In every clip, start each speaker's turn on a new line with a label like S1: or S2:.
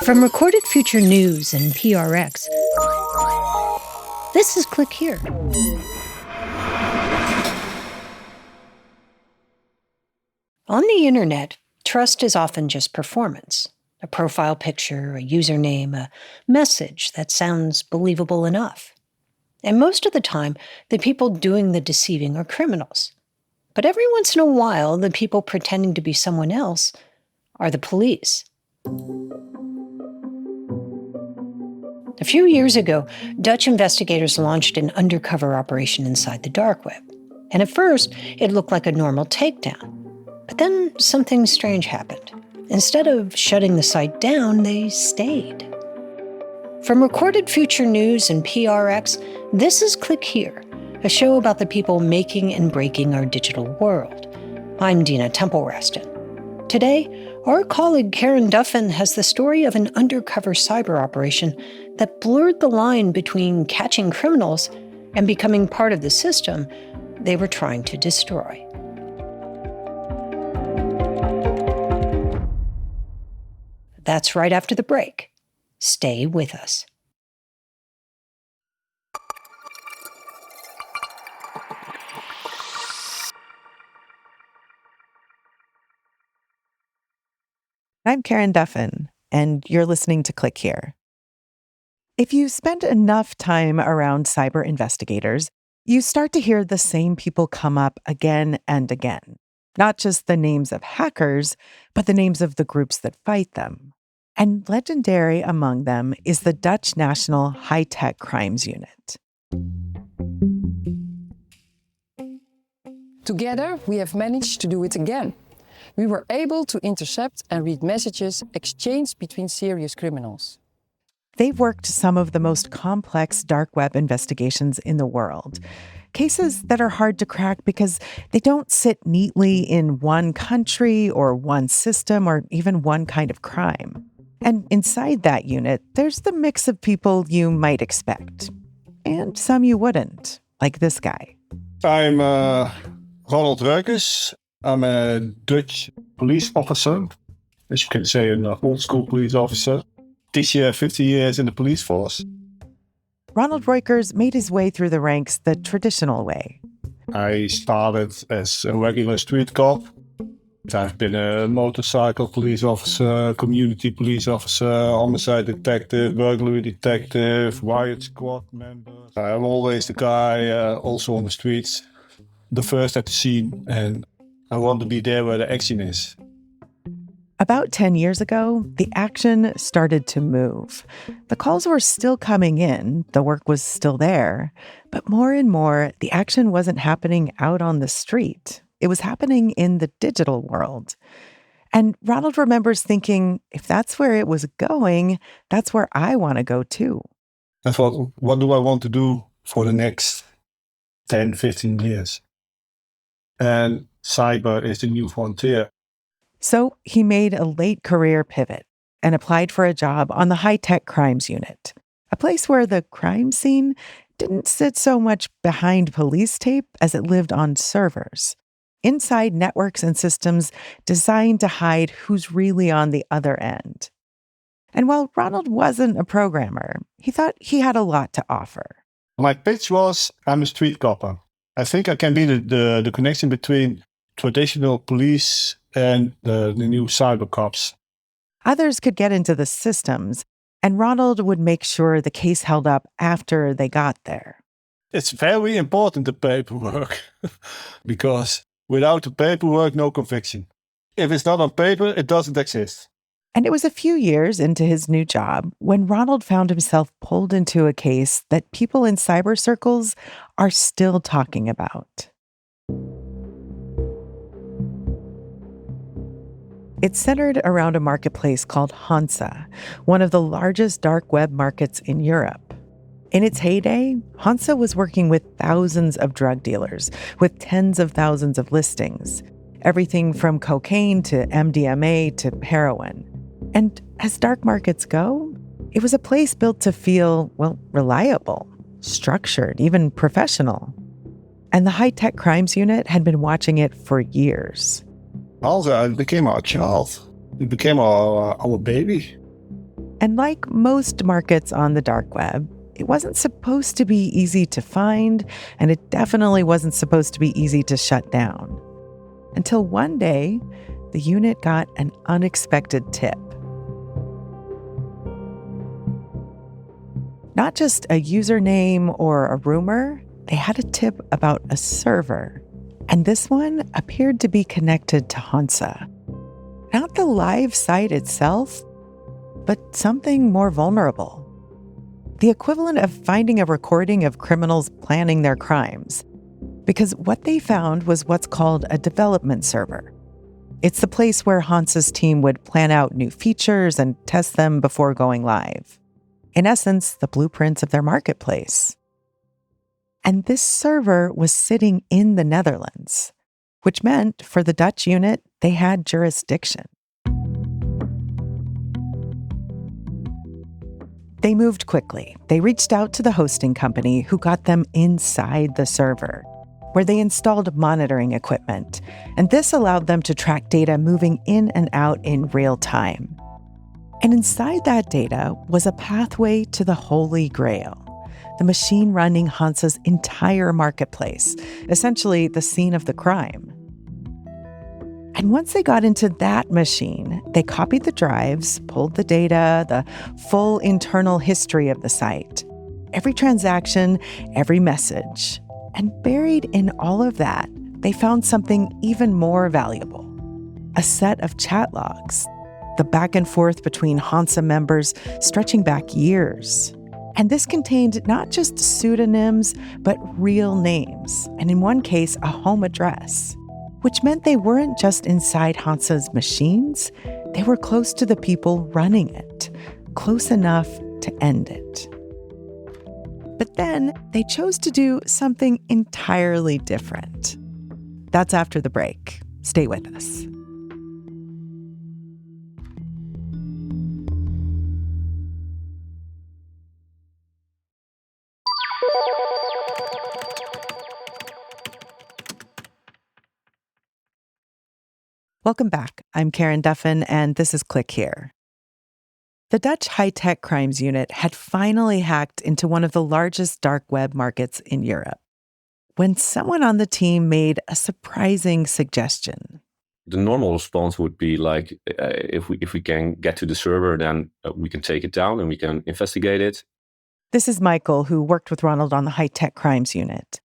S1: From recorded future news and PRX, this is Click Here. On the internet, trust is often just performance. A profile picture, a username, a message that sounds believable enough. And most of the time, the people doing the deceiving are criminals. But every once in a while, the people pretending to be someone else are the police. A few years ago, Dutch investigators launched an undercover operation inside the dark web. And at first, it looked like a normal takedown. But then something strange happened. Instead of shutting the site down, they stayed. From recorded future news and PRX, this is Click Here, a show about the people making and breaking our digital world. I'm Dina Temple-Raston. Today, our colleague Karen Duffin has the story of an undercover cyber operation that blurred the line between catching criminals and becoming part of the system they were trying to destroy. That's right after the break. Stay with us.
S2: I'm Karen Duffin, and you're listening to Click Here. If you spend enough time around cyber investigators, you start to hear the same people come up again and again. Not just the names of hackers, but the names of the groups that fight them. And legendary among them is the Dutch National High-Tech Crimes Unit.
S3: Together, we have managed to do it again. We were able to intercept and read messages exchanged between serious criminals.
S2: They've worked some of the most complex dark web investigations in the world. Cases that are hard to crack because they don't sit neatly in one country or one system or even one kind of crime. And inside that unit, there's the mix of people you might expect. And some you wouldn't, like this guy.
S4: I'm audacious. I'm a Dutch police officer, as you can say, an old school police officer. This year, 50 years in the police force.
S2: Ronald Roykers made his way through the ranks the traditional way.
S4: I started as a regular street cop. I've been a motorcycle police officer, community police officer, homicide detective, burglary detective, riot squad member. I'm always the guy also on the streets, the first at the scene, and I want to be there where the action is.
S2: About 10 years ago, the action started to move. The calls were still coming in, the work was still there, but more and more, the action wasn't happening out on the street. It was happening in the digital world. And Ronald remembers thinking, if that's where it was going, that's where I want to go too.
S4: I thought, what do I want to do for the next 10, 15 years? And cyber is the new frontier.
S2: So he made a late career pivot and applied for a job on the high-tech crimes unit, a place where the crime scene didn't sit so much behind police tape as it lived on servers, inside networks and systems designed to hide who's really on the other end. And while Ronald wasn't a programmer, he thought he had a lot to offer.
S4: My pitch was, I'm a street copper. I think I can be the connection between traditional police and the new cyber cops.
S2: Others could get into the systems, and Ronald would make sure the case held up after they got there.
S4: It's very important, the paperwork, because without the paperwork, no conviction. If it's not on paper, it doesn't exist.
S2: And it was a few years into his new job when Ronald found himself pulled into a case that people in cyber circles are still talking about. It's centered around a marketplace called Hansa, one of the largest dark web markets in Europe. In its heyday, Hansa was working with thousands of drug dealers, with tens of thousands of listings, everything from cocaine to MDMA to heroin. And as dark markets go, it was a place built to feel, reliable, structured, even professional. And the high-tech crimes unit had been watching it for years.
S4: Hansa became our child. It became our baby.
S2: And like most markets on the dark web, it wasn't supposed to be easy to find, and it definitely wasn't supposed to be easy to shut down. Until one day, the unit got an unexpected tip. Not just a username or a rumor, they had a tip about a server. And this one appeared to be connected to Hansa. Not the live site itself, but something more vulnerable. The equivalent of finding a recording of criminals planning their crimes. Because what they found was what's called a development server. It's the place where Hansa's team would plan out new features and test them before going live. In essence, the blueprints of their marketplace. And this server was sitting in the Netherlands, which meant for the Dutch unit, they had jurisdiction. They moved quickly. They reached out to the hosting company who got them inside the server, where they installed monitoring equipment, and this allowed them to track data moving in and out in real time. And inside that data was a pathway to the Holy Grail, the machine running Hansa's entire marketplace, essentially the scene of the crime. And once they got into that machine, they copied the drives, pulled the data, the full internal history of the site, every transaction, every message. And buried in all of that, they found something even more valuable, a set of chat logs, the back and forth between Hansa members stretching back years. And this contained not just pseudonyms, but real names, and in one case, a home address, which meant they weren't just inside Hansa's machines, they were close to the people running it, close enough to end it. But then they chose to do something entirely different. That's after the break. Stay with us. Welcome back. I'm Karen Duffin, and this is Click Here. The Dutch high-tech crimes unit had finally hacked into one of the largest dark web markets in Europe, when someone on the team made a surprising suggestion.
S5: The normal response would be like, if we can get to the server, then we can take it down and we can investigate it.
S2: This is Michael, who worked with Ronald on the high-tech crimes unit.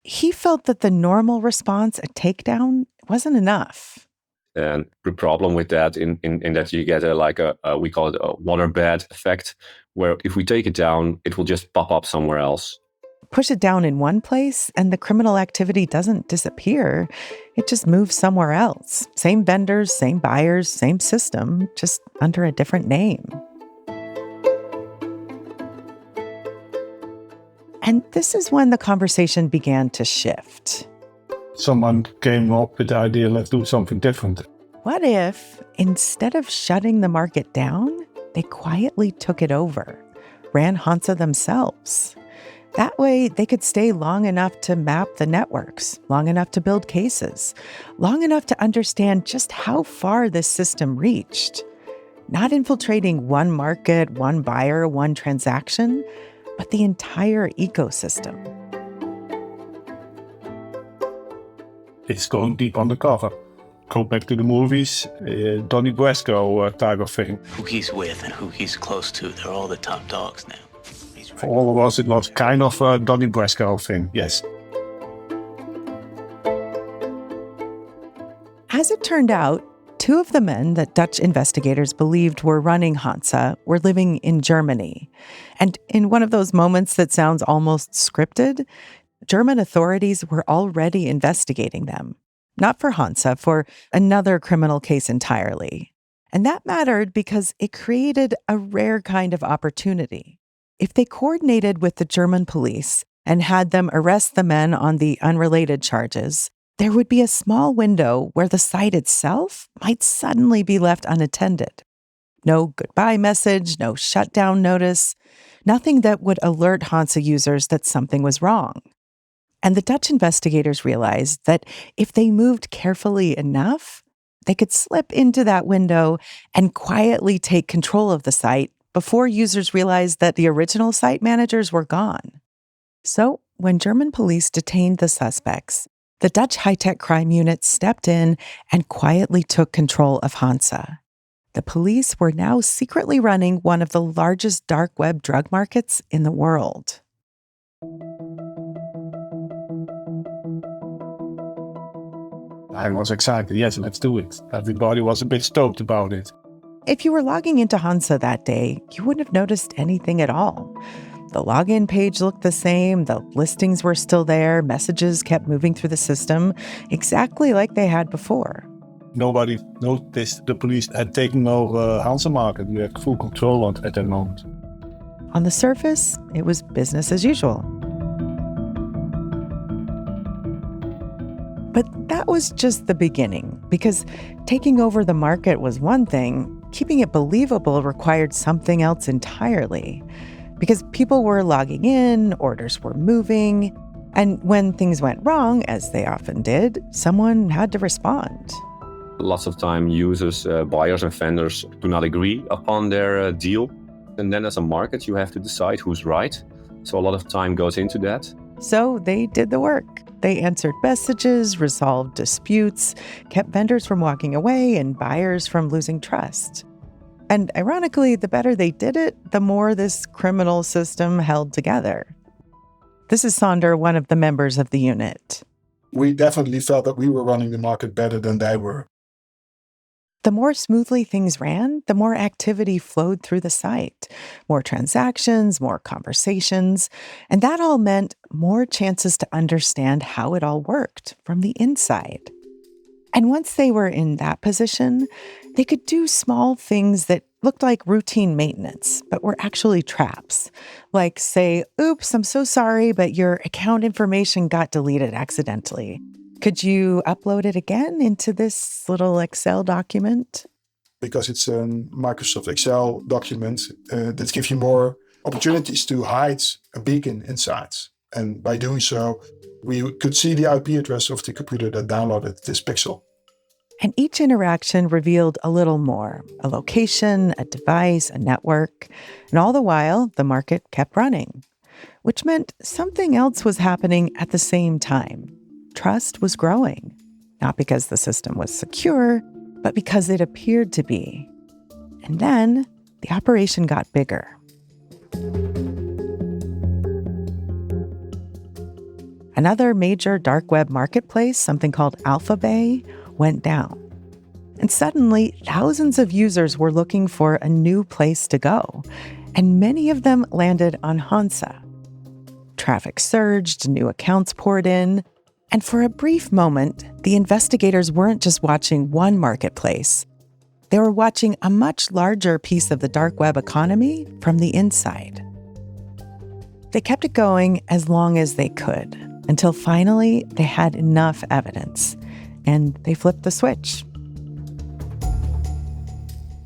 S2: He felt that the normal response, a takedown, wasn't enough.
S5: And the problem with that in that you get we call it a water bed effect, where if we take it down, it will just pop up somewhere else.
S2: Push it down in one place and the criminal activity doesn't disappear. It just moves somewhere else. Same vendors, same buyers, same system, just under a different name. And this is when the conversation began to shift.
S4: Someone came up with the idea, let's do something different.
S2: What if, instead of shutting the market down, they quietly took it over, ran Hansa themselves? That way, they could stay long enough to map the networks, long enough to build cases, long enough to understand just how far this system reached. Not infiltrating one market, one buyer, one transaction, but the entire ecosystem.
S4: It's going deep undercover. Go back to the movies, Donnie Brasco type of thing.
S6: Who he's with and who he's close to, they're all the top dogs now.
S4: For all of us, it was kind of a Donnie Brasco thing, yes.
S2: As it turned out, two of the men that Dutch investigators believed were running Hansa were living in Germany. And in one of those moments that sounds almost scripted, German authorities were already investigating them. Not for Hansa, for another criminal case entirely. And that mattered because it created a rare kind of opportunity. If they coordinated with the German police and had them arrest the men on the unrelated charges, there would be a small window where the site itself might suddenly be left unattended. No goodbye message, no shutdown notice, nothing that would alert Hansa users that something was wrong. And the Dutch investigators realized that if they moved carefully enough, they could slip into that window and quietly take control of the site before users realized that the original site managers were gone. So, when German police detained the suspects, the Dutch high-tech crime unit stepped in and quietly took control of Hansa. The police were now secretly running one of the largest dark web drug markets in the world.
S4: I was excited. Yes, let's do it. Everybody was a bit stoked about it.
S2: If you were logging into Hansa that day, you wouldn't have noticed anything at all. The login page looked the same, the listings were still there, messages kept moving through the system, exactly like they had before.
S4: Nobody noticed the police had taken over Hansa market. We had full control at that moment.
S2: On the surface, it was business as usual. But that was just the beginning, because taking over the market was one thing, keeping it believable required something else entirely. Because people were logging in, orders were moving, and when things went wrong, as they often did, someone had to respond.
S5: Lots of time users, buyers and vendors do not agree upon their deal. And then as a market, you have to decide who's right. So a lot of time goes into that.
S2: So they did the work. They answered messages, resolved disputes, kept vendors from walking away and buyers from losing trust. And ironically, the better they did it, the more this criminal system held together. This is Sander, one of the members of the unit.
S7: We definitely felt that we were running the market better than they were.
S2: The more smoothly things ran, the more activity flowed through the site. More transactions, more conversations, and that all meant more chances to understand how it all worked from the inside. And once they were in that position, they could do small things that looked like routine maintenance, but were actually traps. Like say, oops, I'm so sorry, but your account information got deleted accidentally. Could you upload it again into this little Excel document?
S7: Because it's a Microsoft Excel document that gives you more opportunities to hide a beacon inside. And by doing so, we could see the IP address of the computer that downloaded this pixel.
S2: And each interaction revealed a little more, a location, a device, a network. And all the while, the market kept running, which meant something else was happening at the same time. Trust was growing, not because the system was secure, but because it appeared to be. And then the operation got bigger. Another major dark web marketplace, something called Alphabay, went down. And suddenly, thousands of users were looking for a new place to go, and many of them landed on Hansa. Traffic surged, new accounts poured in, and for a brief moment, the investigators weren't just watching one marketplace. They were watching a much larger piece of the dark web economy from the inside. They kept it going as long as they could, until finally they had enough evidence, and they flipped the switch.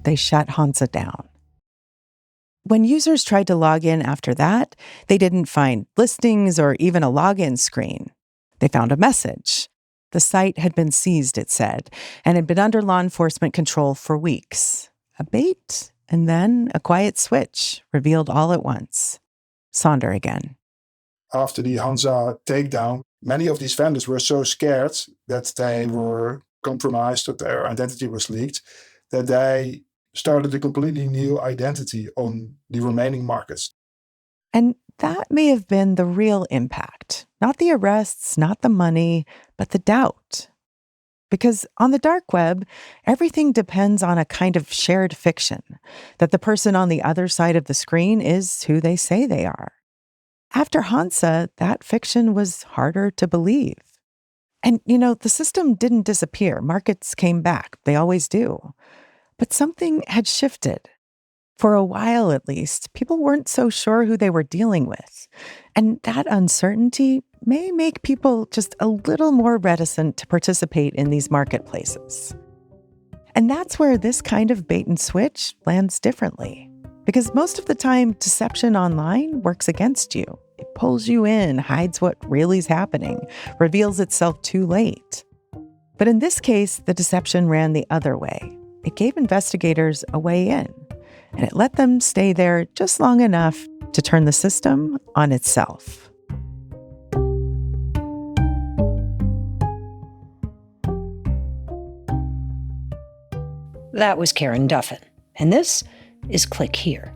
S2: They shut Hansa down. When users tried to log in after that, they didn't find listings or even a login screen. They found a message. The site had been seized, it said, and had been under law enforcement control for weeks. A bait, and then a quiet switch, revealed all at once. Sander again.
S7: After the Hansa takedown, many of these vendors were so scared that they were compromised, that their identity was leaked, that they started a completely new identity on the remaining markets.
S2: And that may have been the real impact. Not the arrests, not the money, but the doubt. Because on the dark web, everything depends on a kind of shared fiction, that the person on the other side of the screen is who they say they are. After Hansa, that fiction was harder to believe. And, the system didn't disappear. Markets came back. They always do. But something had shifted. For a while, at least, people weren't so sure who they were dealing with. And that uncertainty may make people just a little more reticent to participate in these marketplaces. And that's where this kind of bait and switch lands differently. Because most of the time, deception online works against you. It pulls you in, hides what really is happening, reveals itself too late. But in this case, the deception ran the other way. It gave investigators a way in. and it let them stay there just long enough to turn the system on itself.
S1: That was Karen Duffin, and this is Click Here.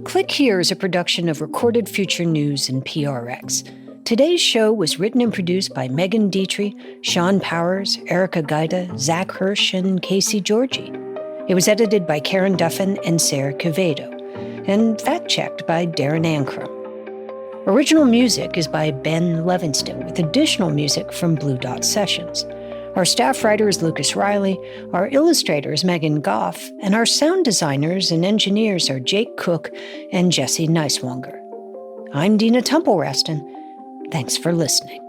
S1: Click Here is a production of Recorded Future News and PRX. Today's show was written and produced by Megan Dietrich, Sean Powers, Erica Gaida, Zach Hirsch, and Casey Georgie. It was edited by Karen Duffin and Sarah Quevedo, and fact-checked by Darren Ankrum. Original music is by Ben Levingston, with additional music from Blue Dot Sessions. Our staff writer is Lucas Riley, our illustrator is Megan Goff, and our sound designers and engineers are Jake Cook and Jesse Neiswanger. I'm Dina Temple-Reston. Thanks for listening.